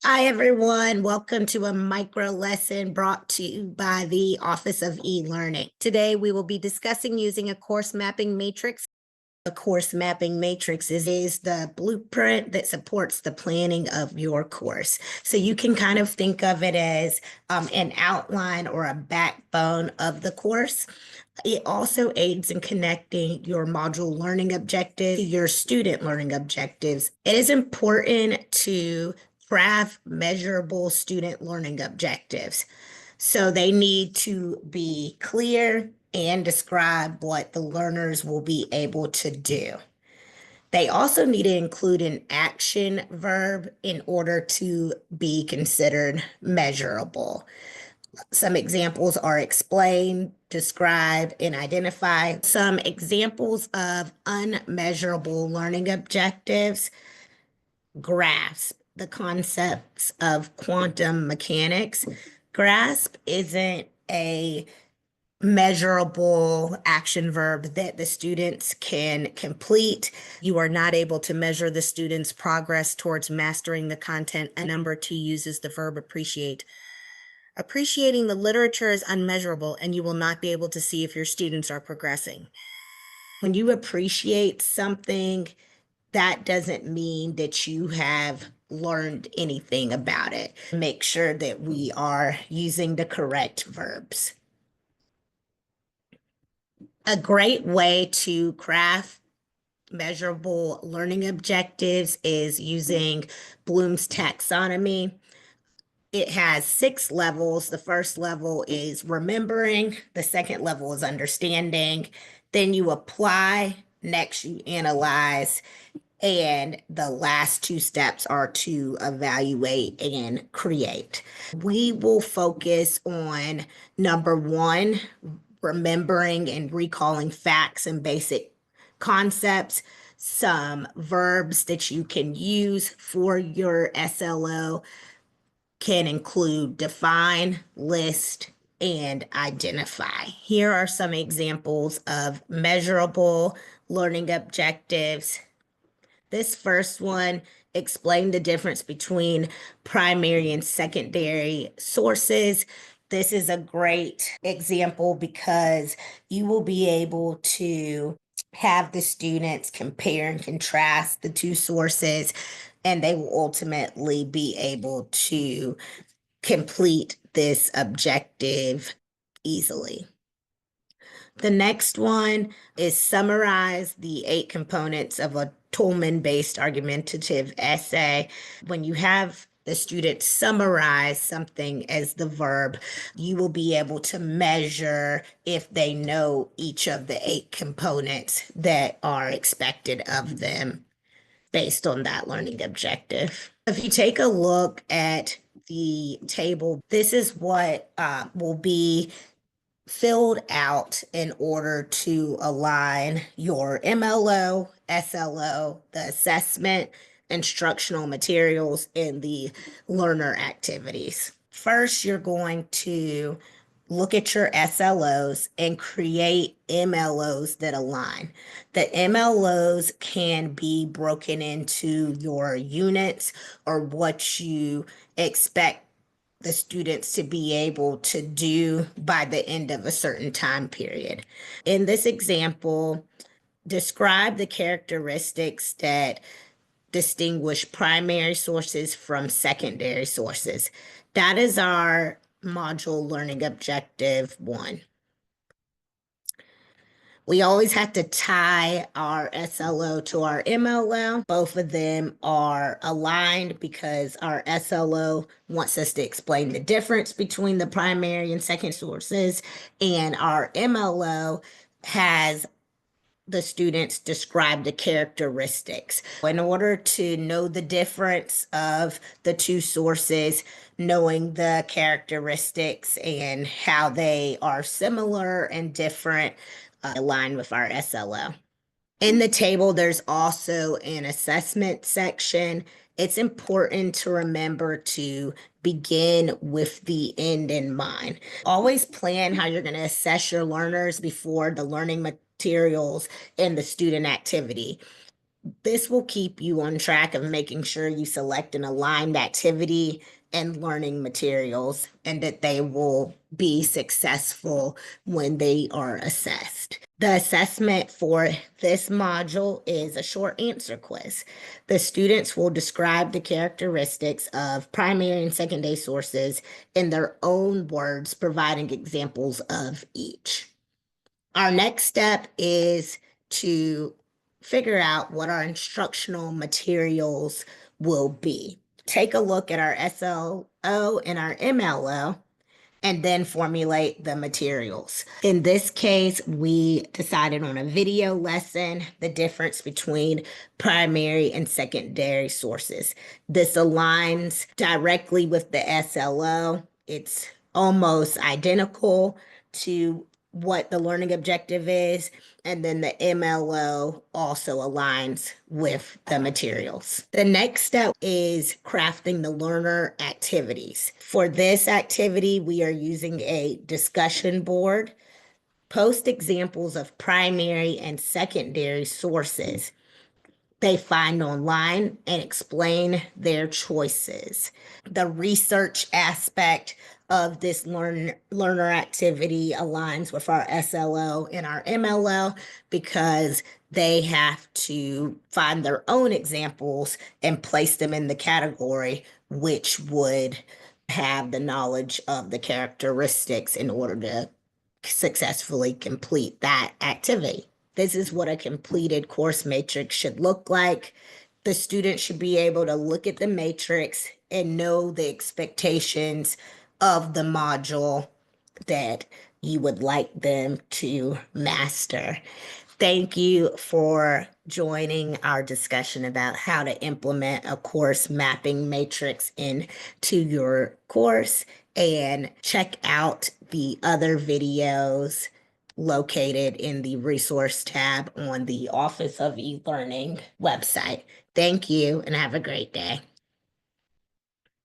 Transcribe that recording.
Hi, everyone. Welcome to a micro lesson brought to you by the Office of eLearning. Today, we will be discussing using a course mapping matrix. A course mapping matrix is the blueprint that supports the planning of your course. So you can kind of think of it as an outline or a backbone of the course. It also aids in connecting your module learning objectives to your student learning objectives. It is important to craft measurable student learning objectives. So they need to be clear and describe what the learners will be able to do. They also need to include an action verb in order to be considered measurable. Some examples are explain, describe, and identify. Some examples of unmeasurable learning objectives: grasp the concepts of quantum mechanics. Grasp isn't a measurable action verb that the students can complete. You are not able to measure the student's progress towards mastering the content. A number two uses the verb appreciate. Appreciating the literature is unmeasurable, and you will not be able to see if your students are progressing. When you appreciate something, that doesn't mean that you have learned anything about it. Make sure that we are using the correct verbs. A great way to craft measurable learning objectives is using Bloom's taxonomy. It has 6 levels. The first level is remembering. The second level is understanding. Then you apply. Next, you analyze. And the last 2 steps are to evaluate and create. We will focus on number 1, remembering and recalling facts and basic concepts, some verbs that you can use for your SLO can include define, list, and identify. Here are some examples of measurable learning objectives. This first one, explain the difference between primary and secondary sources. This is a great example because you will be able to have the students compare and contrast the 2 sources, and they will ultimately be able to complete this objective easily. The next one is summarize the 8 components of a Tolman-based argumentative essay. When you have the student summarize something as the verb, you will be able to measure if they know each of the 8 components that are expected of them based on that learning objective. If you take a look at the table, this is what will be filled out in order to align your MLO, SLO, the assessment, instructional materials, and the learner activities. First, you're going to look at your SLOs and create MLOs that align. The MLOs can be broken into your units or what you expect the students to be able to do by the end of a certain time period. In this example, describe the characteristics that distinguish primary sources from secondary sources. That is our module learning objective 1. We always have to tie our SLO to our MLO. Both of them are aligned because our SLO wants us to explain the difference between the primary and second sources, and our MLO has the students describe the characteristics. In order to know the difference of the 2 sources, knowing the characteristics and how they are similar and different align with our SLO. In the table, there's also an assessment section. It's important to remember to begin with the end in mind. Always plan how you're going to assess your learners before the learning materials and the student activity. This will keep you on track of making sure you select an aligned activity and learning materials, and that they will be successful when they are assessed. The assessment for this module is a short answer quiz. The students will describe the characteristics of primary and secondary sources in their own words, providing examples of each. Our next step is to figure out what our instructional materials will be. Take a look at our SLO and our MLO and then formulate the materials. In this case, we decided on a video lesson, the difference between primary and secondary sources. This aligns directly with the SLO. It's almost identical to what the learning objective is. And then the MLO also aligns with the materials. The next step is crafting the learner activities. For this activity, we are using a discussion board. Post examples of primary and secondary sources they find online and explain their choices. The research aspect of this learner activity aligns with our SLO and our MLO because they have to find their own examples and place them in the category, which would have the knowledge of the characteristics in order to successfully complete that activity. This is what a completed course matrix should look like. The student should be able to look at the matrix and know the expectations of the module that you would like them to master. Thank you for joining our discussion about how to implement a course mapping matrix into your course, and check out the other videos located in the resource tab on the Office of eLearning website. Thank you and have a great day.